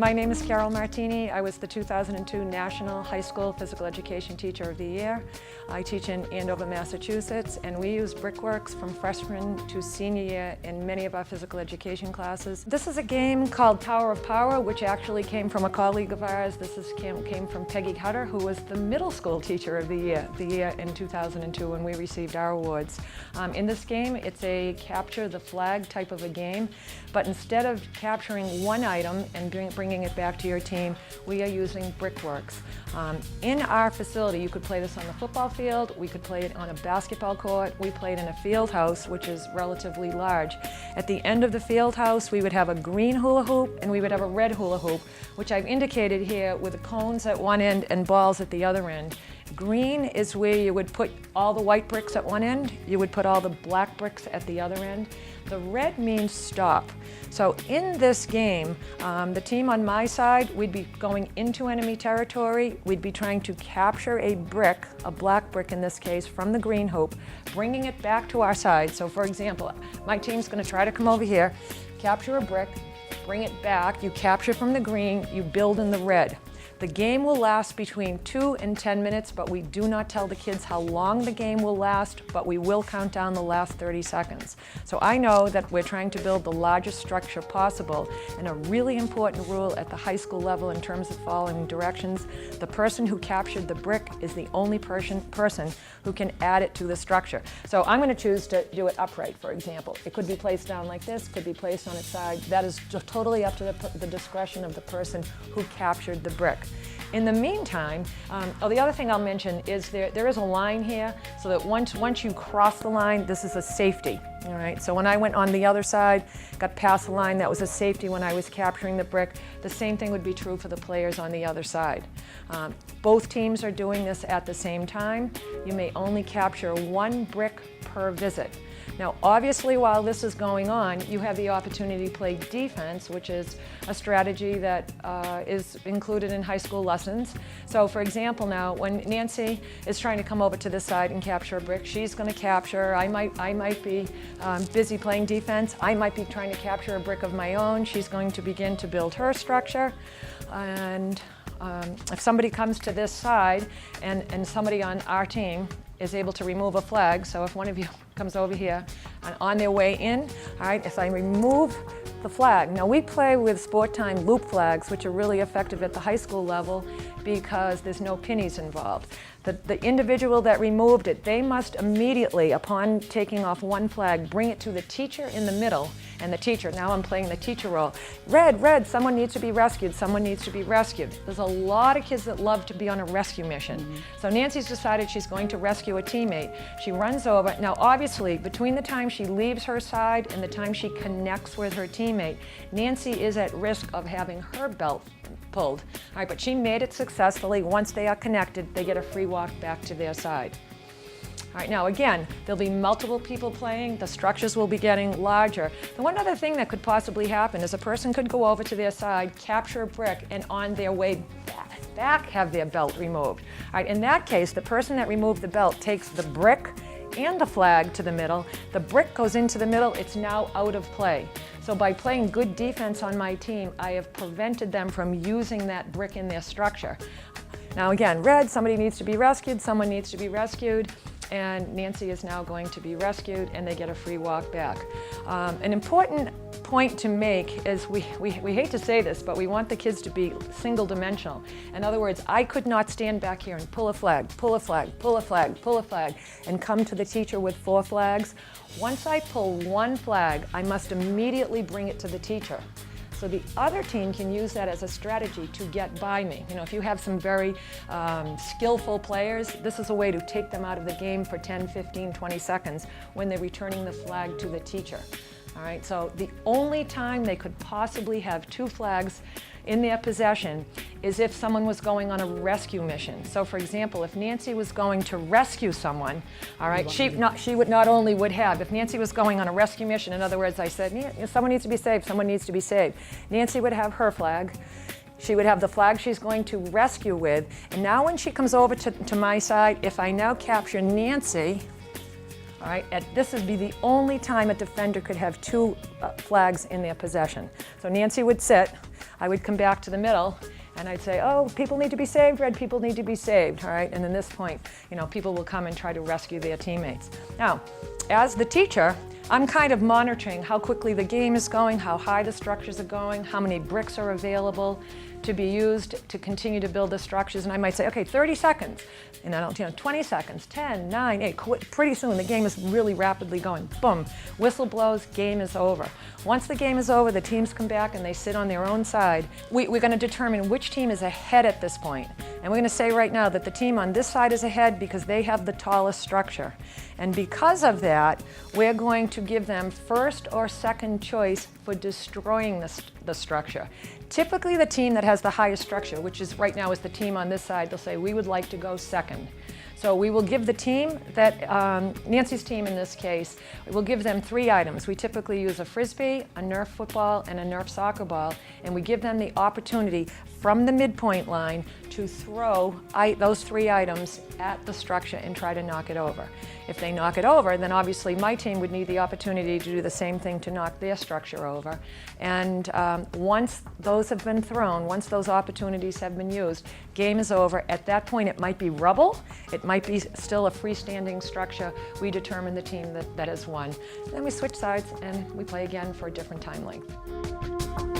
My name is Carol Martini. I was the 2002 National High School Physical Education Teacher of the Year. I teach in Andover, Massachusetts, and we use Brickworks from freshman to senior year in many of our physical education classes. This is a game called Tower of Power, which actually came from a colleague of ours. Came from Peggy Hutter, who was the middle school teacher of the year in 2002 when we received our awards. In this game, it's a capture the flag type of a game, but instead of capturing one item and bringing it back to your team, we are using Brickworks. In our facility, you could play this on the football field, we could play it on a basketball court, we played in a field house, which is relatively large. At the end of the field house, we would have a green hula hoop and we would have a red hula hoop, which I've indicated here with the cones at one end and balls at the other end. Green is where you would put all the white bricks at one end, you would put all the black bricks at the other end. The red means stop. So in this game, the team on my side, we'd be going into enemy territory, we'd be trying to capture a brick, a black brick in this case, from the green hoop, bringing it back to our side. So for example, my team's going to try to come over here, capture a brick, bring it back, you capture from the green, you build in the red. The game will last between 2 and 10 minutes, but we do not tell the kids how long the game will last, but we will count down the last 30 seconds. So I know that we're trying to build the largest structure possible, and a really important rule at the high school level in terms of following directions, the person who captured the brick is the only person who can add it to the structure. So I'm going to choose to do it upright, for example. It could be placed down like this, could be placed on its side. That is totally up to the discretion of the person who captured the brick. In the meantime, the other thing I'll mention is there is a line here, so that once you cross the line, this is a safety. All right, so when I went on the other side, got past the line, that was a safety when I was capturing the brick. The same thing would be true for the players on the other side. Both teams are doing this at the same time. You may only capture one brick per visit. Now, obviously, while this is going on, you have the opportunity to play defense, which is a strategy that is included in high school lessons. So, for example, now, when Nancy is trying to come over to this side and capture a brick, she's going to capture. I might be busy playing defense. I might be trying to capture a brick of my own. She's going to begin to build her structure. And if somebody comes to this side and somebody on our team is able to remove a flag, so if one of you comes over here and on their way in, all right, if I remove the flag. Now we play with sport time loop flags, which are really effective at the high school level because there's no pennies involved. The individual that removed it, they must immediately, upon taking off one flag, bring it to the teacher in the middle, and the teacher, now I'm playing the teacher role. Red, someone needs to be rescued, someone needs to be rescued. There's a lot of kids that love to be on a rescue mission. Mm-hmm. So Nancy's decided she's going to rescue a teammate. She runs over. Now obviously, between the time she leaves her side and the time she connects with her teammate, Nancy is at risk of having her belt pulled. All right, but she made it successfully. Once they are connected, they get a free walk back to their side. All right, now again, there'll be multiple people playing, the structures will be getting larger. The one other thing that could possibly happen is a person could go over to their side, capture a brick, and on their way back have their belt removed. All right, in that case, the person that removed the belt takes the brick and the flag to the middle. The brick goes into the middle, it's now out of play. So by playing good defense on my team, I have prevented them from using that brick in their structure. Now again, red, somebody needs to be rescued, someone needs to be rescued, and Nancy is now going to be rescued and they get a free walk back. An important point to make is we hate to say this, but we want the kids to be single dimensional. In other words, I could not stand back here and pull a flag, pull a flag, pull a flag, pull a flag, and come to the teacher with 4 flags. Once I pull one flag, I must immediately bring it to the teacher. So the other team can use that as a strategy to get by me. You know, if you have some very skillful players, this is a way to take them out of the game for 10, 15, 20 seconds when they're returning the flag to the teacher. All right, so the only time they could possibly have 2 flags in their possession is if someone was going on a rescue mission. So for example, if Nancy was going to rescue someone, all right, she would not only would have, if Nancy was going on a rescue mission, in other words, I said, someone needs to be saved, someone needs to be saved. Nancy would have her flag. She would have the flag she's going to rescue with. And now when she comes over to my side, if I now capture Nancy, all right, this would be the only time a defender could have 2 flags in their possession. So Nancy would sit, I would come back to the middle and I'd say, oh, people need to be saved, red people need to be saved, all right? And at this point, people will come and try to rescue their teammates. Now, as the teacher, I'm kind of monitoring how quickly the game is going, how high the structures are going, how many bricks are available to be used to continue to build the structures. And I might say, okay, 30 seconds, 20 seconds, 10, 9, 8. Pretty soon the game is really rapidly going. Boom, whistle blows, game is over. Once the game is over, the teams come back and they sit on their own side. We're going to determine which team is ahead at this point. And we're going to say right now that the team on this side is ahead because they have the tallest structure. And because of that, we're going to give them first or second choice for destroying the structure. Typically the team that has the highest structure, which is right now is the team on this side, they'll say, we would like to go second. So we will give the team that, Nancy's team in this case, we'll give them 3 items. We typically use a Frisbee, a Nerf football, and a Nerf soccer ball, and we give them the opportunity from the midpoint line to throw those 3 items at the structure and try to knock it over. If they knock it over, then obviously my team would need the opportunity to do the same thing to knock their structure over. And once those have been thrown, once those opportunities have been used, game is over. At that point, it might be rubble, it might be still a freestanding structure. We determine the team that has won. Then we switch sides and we play again for a different time length.